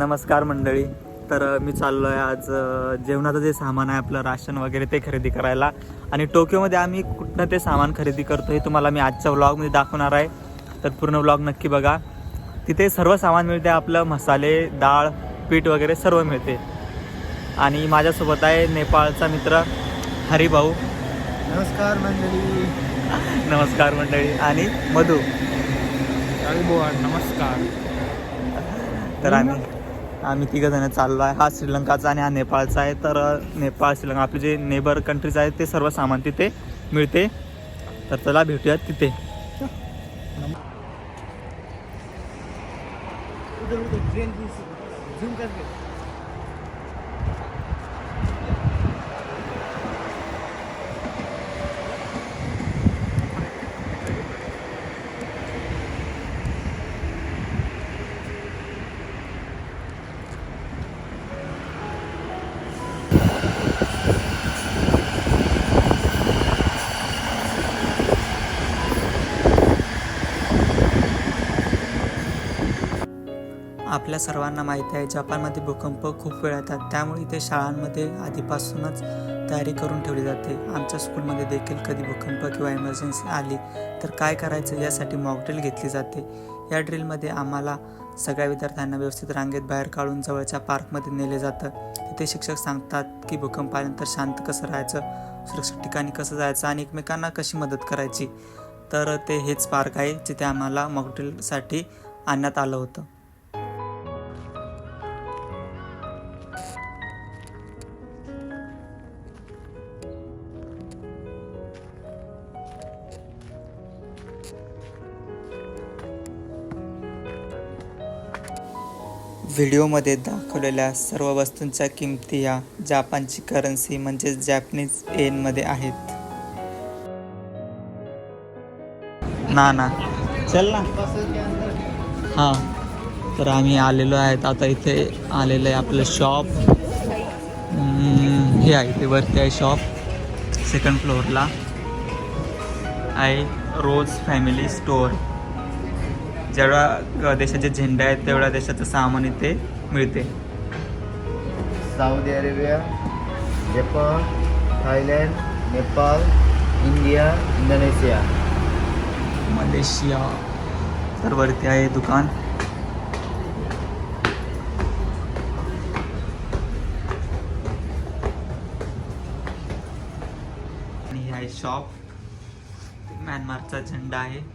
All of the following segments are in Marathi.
नमस्कार मंडळी. तर मी चाललो आहे आज जेवणाचं जे सामान आहे आपलं राशन वगैरे ते खरेदी करायला. आणि टोकियोमध्ये आम्ही कुठनं ते सामान खरेदी करतो हे तुम्हाला मी आजच्या व्लॉगमध्ये दाखवणार आहे. तर पूर्ण व्लॉग नक्की बघा. तिथे सर्व सामान मिळते, आपलं मसाले, डाळ, पीठ वगैरे सर्व मिळते. आणि माझ्यासोबत आहे नेपाळचा मित्र हरिभाऊ. नमस्कार मंडळी. नमस्कार मंडळी. आणि मधू. नमस्कार. तर आम्ही तिघंजणं चाललो आहे. हा श्रीलंकाचा आणि हा नेपाळचा आहे. तर नेपाळ श्रीलंका आपले जे नेबर कंट्रीज आहेत ते सर्व सामान तिथे मिळते. तर चला भेटूयात तिथे. आपल्या सर्वांना माहिती आहे, जपानमध्ये भूकंप खूप वेळा येतात. त्यामुळे इथे शाळांमध्ये आधीपासूनच तयारी करून ठेवली जाते. आमच्या स्कूलमध्ये देखील कधी भूकंप किंवा इमर्जन्सी आली तर काय करायचं यासाठी मॉकड्रिल घेतली जाते. या ड्रिलमध्ये आम्हाला सगळ्या विद्यार्थ्यांना व्यवस्थित रांगेत बाहेर काढून जवळच्या पार्कमध्ये नेले जातं. तिथे शिक्षक सांगतात की भूकंप आल्यानंतर शांत कसं राहायचं, सुरक्षित ठिकाणी कसं जायचं आणि एकमेकांना कशी मदत करायची. तर ते हेच पार्क आहे जिथे आम्हाला मॉकड्रिलसाठी आणण्यात आलं होतं. व्हिडिओमध्ये दाखवलेल्या सर्व वस्तूंच्या किमती या जपानची करन्सी म्हणजे जॅपनीज येनमध्ये आहेत. ना चल ना. हां, तर आम्ही आलेलो आहेत आता. इथे आलेलं आहे आपलं शॉप. हे आहे ते वरती आहे शॉप. सेकंड फ्लोअरला आहे रोज फॅमिली स्टोअर. जेवढा देशाचे झेंडे आहेत तेवढ्या देशाचं सामान इथे मिळते. Saudi Arabia, Japan, Thailand, Nepal, India, Indonesia, Malaysia. तर वरती आहे दुकान. आणि हे आहे शॉप. म्यानमारचा झेंडा आहे.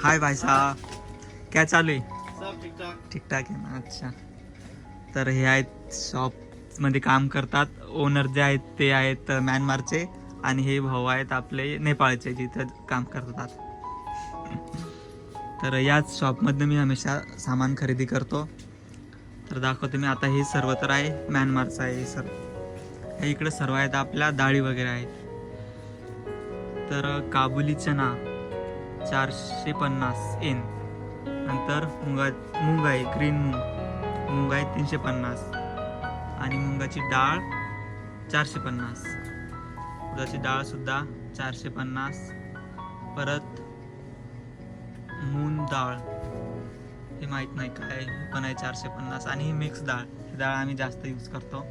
हाय भाई साहब, क्या चालू आहे? सब ठीक ठीक ठाक आहे ना. अच्छा, तर हे आहेत शॉपमध्ये काम करतात. ओनर जे आहेत ते आहेत म्यानमारचे आणि हे भाऊ आहेत आपले नेपाळचे जिथं काम करतात. तर याच शॉपमधनं मी हमेशा सामान खरेदी करतो. तर दाखवतो मी आता. हे सर्व तर आहे म्यानमारचं आहे. हे सर्व हे इकडे सर्व आहेत आपल्या डाळी वगैरे आहेत. तर काबुली चना 450 येन. नंतर मूग आहे, ग्रीन मूग आहे 350. आणि मुगाची डाळ 450. उडदाची डाळ सुद्धा 450. परत मूग डाळ हे माहीत नाही काय, पण आहे 450. आणि ही मिक्स डाळ, ही डाळ आम्ही जास्त यूज करतो.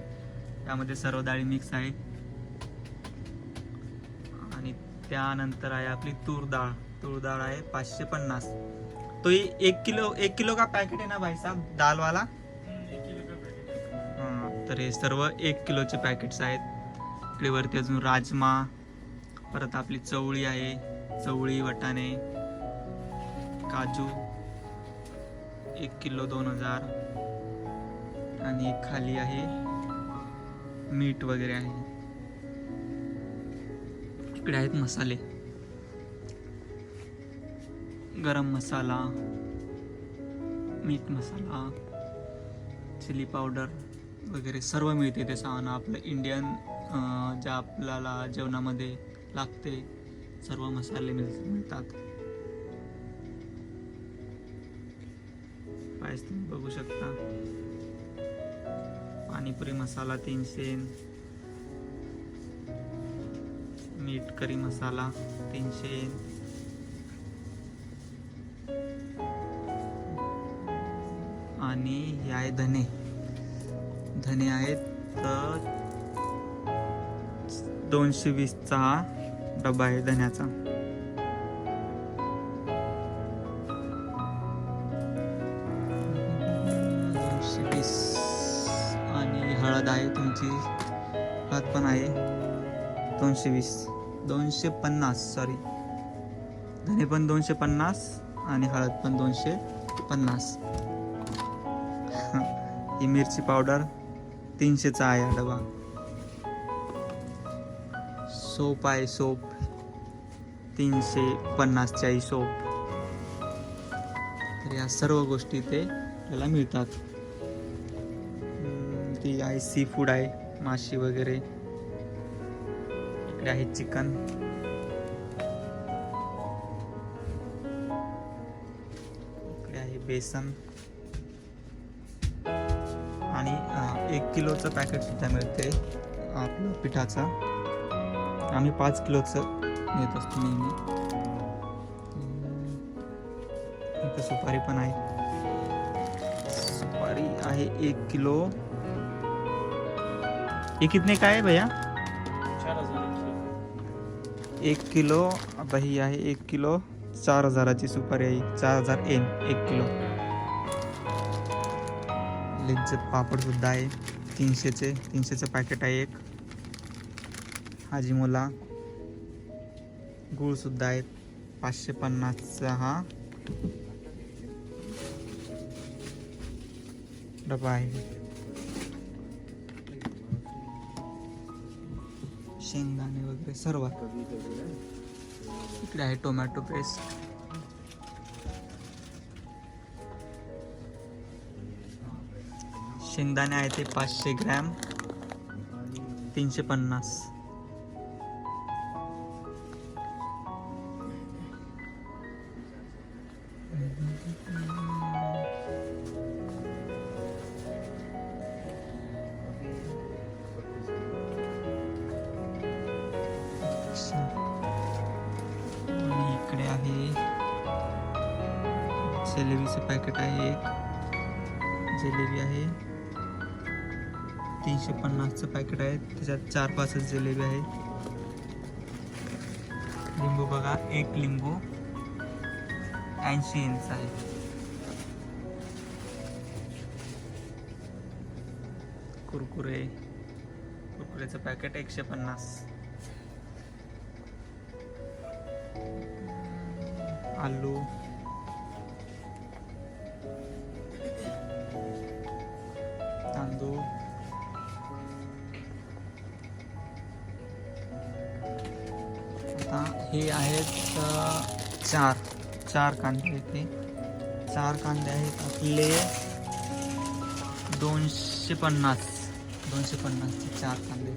त्यामध्ये सर्व डाळी मिक्स आहे. आणि त्यानंतर आहे आपली तूर डाळ. तूर डाळ आहे 550. तो 1 किलो का पॅकेट आहे ना भाई साहब दाल वाला? हां, तर हे सर्व 1 किलोचे पॅकेट्स आहेत. इकडे वरती अजून राजमा. परत आपली चवळी आहे, चवळी, वटाणे, काजू 1 किलो 2000. आणि एक खाली आहे मीठ वगैरे आहे. इकडे आहेत मसाले, गरम मसाला, मीठ मसाला, चिली पावडर वगैरे सर्व मिळते. ते सामान आपलं इंडियन ज्या आपल्याला जेवणामध्ये लागते सर्व मसाले मिळतात. प्राइस तुम्ही बघू शकता. पाणीपुरी मसाला 300. मीठ करी मसाला 300. आणि हे आहे धने. धने आहेत 220चा हा डबा आहे धन्याचा. 220. आणि हळद आहे तुमची, हळद पण आहे 220, 250 सॉरी. धने पण 250 आणि हळद पण 250. ही मिरची पावडर 300चा आहे हा डबा. सोप आहे, सोप 350ची आहे सोप. तर या सर्व गोष्टी ते आपल्याला मिळतात. ती आहे सी फूड आहे, माशी वगैरे. इकडे आहे चिकन. इकडे आहे बेसन. आणि 1 किलोचं पॅकेट सुद्धा मिळते आपलं पिठाचं. आम्ही 5 किलोचं नेत असतो नेहमी. इथं सुपारी पण आहे. सुपारी आहे 1 किलो. ये कितने का है भैया? 1 किलो. आता ही आहे 1 किलो 4000ची सुपारी आहे. 4000 एन 1 किलो. लिज्जत पापड सुद्धा आहे 300चं पॅकेट आहे एक. हाजीमोला गूळ सुद्धा आहे 550चा हा डबा आहे. शेंगदाणे वगैरे सर्व. इकडे आहे टोमॅटो पेस्ट. शेंगदाणे आहे ते 500 ग्रॅम 350. आणि इकडे आहे जिलेबीचं पॅकेट आहे एक. जिलेबी आहे 350चं पॅकेट आहे. त्याच्यात 4-5 जिलेबी आहे. लिंबू बघा, 1 लिंबू 80 इंच आहे. कुरकुरेचं पॅकेट 150. आलू, तांदूळ, आता हे आहेत 4 कांदे आहेत. ते 4 कांदे आहेत आपले 250चे 4 कांदे.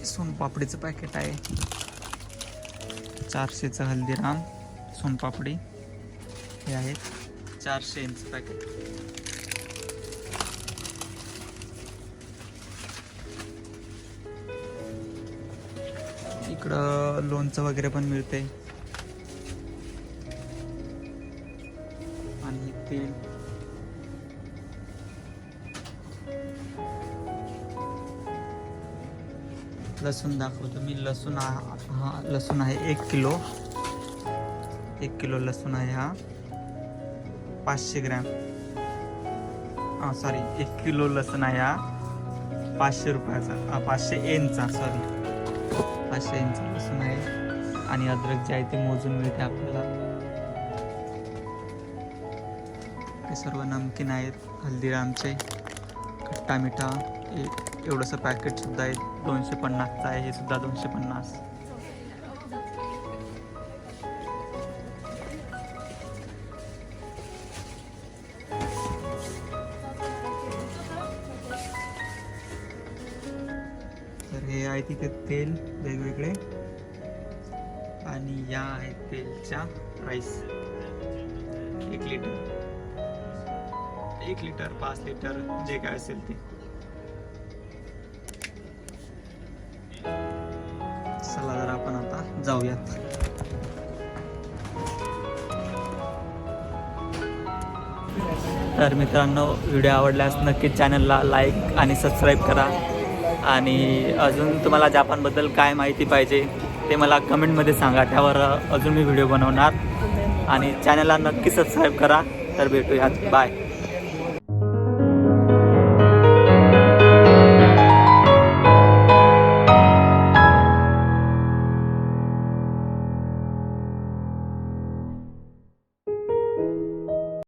सोनपापडीचं पॅकेट आहे 400चं हल्दीराम सोनपापडी. हे आहेत 400 इंच पॅकेट. इकडं लोणचं वगैरे पण मिळते. आणि तेल. लसूण दाखवतो मी. लसूण लसूण आहे 1 किलो. 1 किलो लसूण आहे हा 500 ग्रॅम. सॉरी 1 किलो लसूण आहे हा 500 रुपयाचा. 500 एनचा सॉरी 500 एनचा लसूण आहे. आणि अद्रक जे आहे ते मोजून मिळते आपल्याला. हे सर्व नमकीन आहेत हल्दीरामचे. खट्टा मिठा एवढंसं पॅकेट सुद्धा आहे 250चं आहे. हे सुद्धा 250. तर हे आहे तिथे तेल वेगवेगळे. आणि या आहेत तेलच्या प्राईस. 1 लिटर 5 लिटर जे काय असेल ते. चला तर आपण आता जाऊयात. तर मित्रांनो, व्हिडिओ आवडल्यास नक्कीच चॅनलला लाईक आणि सबस्क्राईब करा. आणि अजून तुम्हाला जपानबद्दल काय माहिती पाहिजे ते मला कमेंटमध्ये सांगा, त्यावर अजून मी व्हिडिओ बनवणार. आणि चॅनलला नक्की सबस्क्राईब करा. तर भेटूयात, बाय.